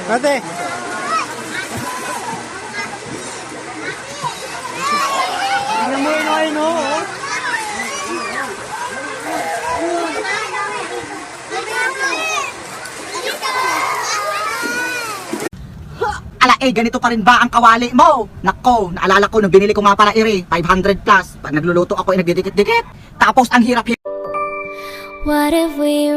Ate. Tingnan mo yun, ay, no? Ala ganito pa rin ba ang kawali mo? Nako, naalala ko nung binili ko nga para 500 plus. Pag nagluluto ako nagdidikit-dikit. Tapos ang hirap. What if we